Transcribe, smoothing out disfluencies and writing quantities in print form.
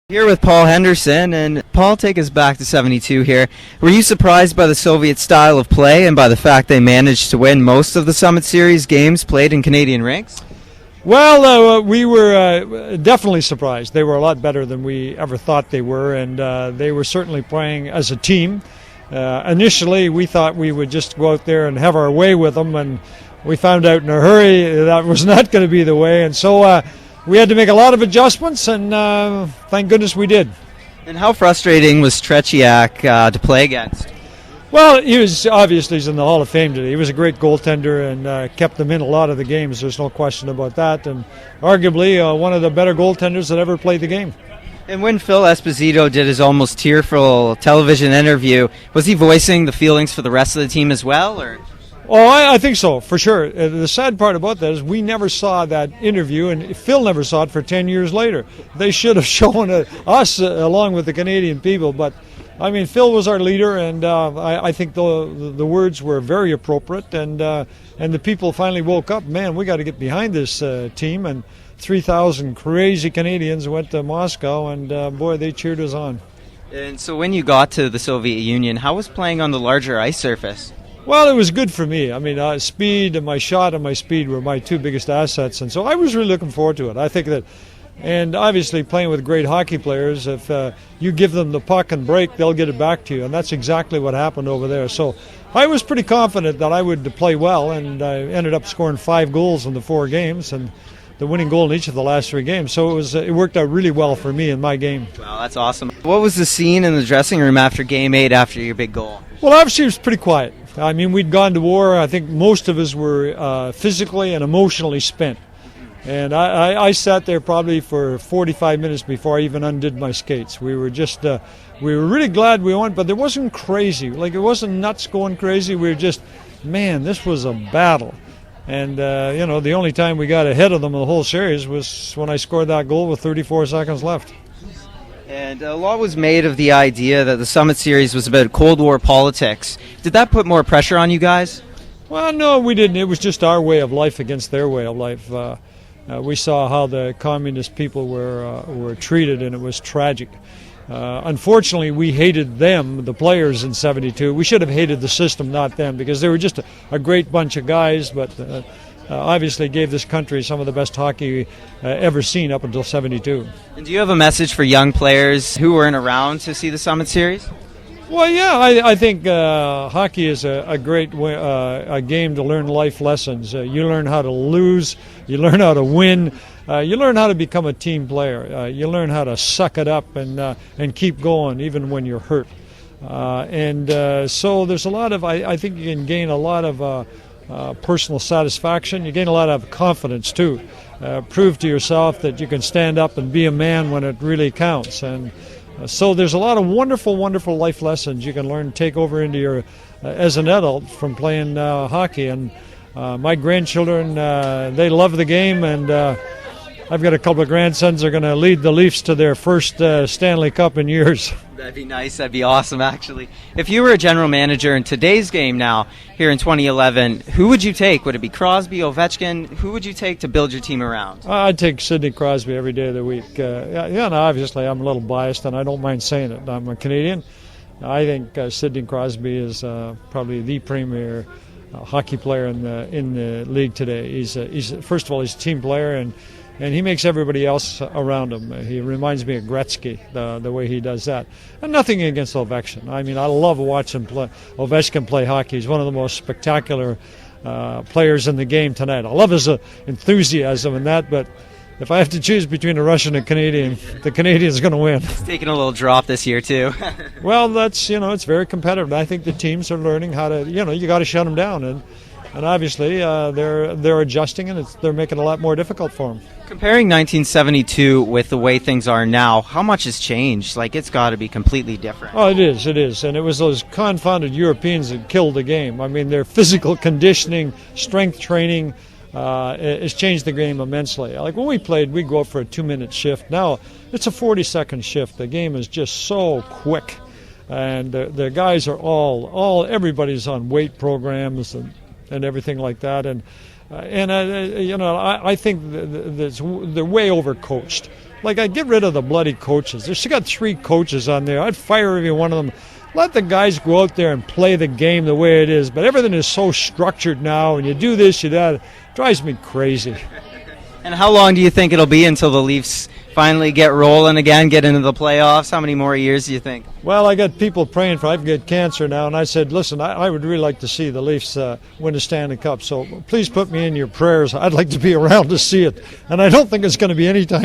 Here with Paul Henderson, and Paul, take us back to 72 here. Were you surprised by the Soviet style of play and by the fact they managed to win most of the Summit Series games played in Canadian rinks? Well, we were definitely surprised. They were a lot better than we ever thought they were, and they were certainly playing as a team. Initially, we thought we would just go out there and have our way with them, and we found out in a hurry that was not going to be the way, and so we had to make a lot of adjustments, and thank goodness we did. And how frustrating was Tretiak to play against? Well, he's in the Hall of Fame today. He was a great goaltender and kept them in a lot of the games. There's no question about that, and arguably one of the better goaltenders that ever played the game. And when Phil Esposito did his almost tearful television interview, was he voicing the feelings for the rest of the team as well, or? Oh, I think so, for sure. The sad part about that is we never saw that interview, and Phil never saw it for 10 years later. They should have shown us along with the Canadian people, but I mean, Phil was our leader, and I think the words were very appropriate, and the people finally woke up. Man, we got to get behind this team, and 3,000 crazy Canadians went to Moscow, and boy, they cheered us on. And so when you got to the Soviet Union, how was playing on the larger ice surface? Well, it was good for me. I mean, speed and my shot and my speed were my two biggest assets, and so I was really looking forward to it. I think that, and obviously playing with great hockey players, if you give them the puck and break, they'll get it back to you, and that's exactly what happened over there. So I was pretty confident that I would play well, and I ended up scoring 5 goals in the 4 games, and the winning goal in each of the last 3 games. So it worked out really well for me in my game. Wow, that's awesome. What was the scene in the dressing room after Game 8 after your big goal? Well, obviously it was pretty quiet. I mean, we'd gone to war. I think most of us were physically and emotionally spent. And I sat there probably for 45 minutes before I even undid my skates. We were just, we were really glad we won, but it wasn't crazy. Like, it wasn't nuts going crazy. We were just, man, this was a battle. And, the only time we got ahead of them in the whole series was when I scored that goal with 34 seconds left. And a lot was made of the idea that the Summit Series was about Cold War politics. Did that put more pressure on you guys? Well, no, we didn't. It was just our way of life against their way of life. We saw how the communist people were treated, and it was tragic. Unfortunately, we hated them, the players, in 72. We should have hated the system, not them, because they were just a great bunch of guys, but obviously gave this country some of the best hockey ever seen up until 72. And do you have a message for young players who weren't around to see the Summit Series? Well, yeah, I think hockey is a great a game to learn life lessons. You learn how to lose, you learn how to win, you learn how to become a team player. You learn how to suck it up and keep going even when you're hurt. So there's a lot of, I think you can gain a lot of personal satisfaction. You gain a lot of confidence too. Prove to yourself that you can stand up and be a man when it really counts. And so there's a lot of wonderful, wonderful life lessons you can learn, take over into your as an adult from playing hockey. And my grandchildren, they love the game, and I've got a couple of grandsons that are going to lead the Leafs to their first Stanley Cup in years. That'd be nice. That'd be awesome, actually. If you were a general manager in today's game now, here in 2011, who would you take? Would it be Crosby, Ovechkin? Who would you take to build your team around? I'd take Sidney Crosby every day of the week. Obviously I'm a little biased, and I don't mind saying it. I'm a Canadian. I think Sidney Crosby is probably the premier hockey player in the league today. He's first of all, he's a team player, and he makes everybody else around him. He reminds me of Gretzky, the way he does that. And nothing against Ovechkin. I mean, I love watching Ovechkin play hockey. He's one of the most spectacular players in the game tonight. I love his enthusiasm and that, but if I have to choose between a Russian and Canadian, the Canadian's going to win. He's taking a little drop this year, too. Well, that's, it's very competitive. I think the teams are learning how to, you got to shut them down. And obviously, they're adjusting, and they're making it a lot more difficult for them. Comparing 1972 with the way things are now, how much has changed? Like, it's got to be completely different. Oh, it is. And it was those confounded Europeans that killed the game. I mean, their physical conditioning, strength training has changed the game immensely. Like, when we played, we'd go up for a 2-minute shift. Now, it's a 40-second shift. The game is just so quick. And the guys are everybody's on weight programs and everything like that, and I think they're way overcoached. Like, I'd get rid of the bloody coaches. There's got 3 coaches on there. I'd fire every one of them. Let the guys go out there and play the game the way it is. But everything is so structured now, and you do this, you do that. It drives me crazy. And how long do you think it'll be until the Leafs finally get rolling again, get into the playoffs? How many more years do you think? Well, I got people praying for. I've got cancer now, and I said, listen, I would really like to see the Leafs win the Stanley Cup. So please put me in your prayers. I'd like to be around to see it, and I don't think it's going to be anytime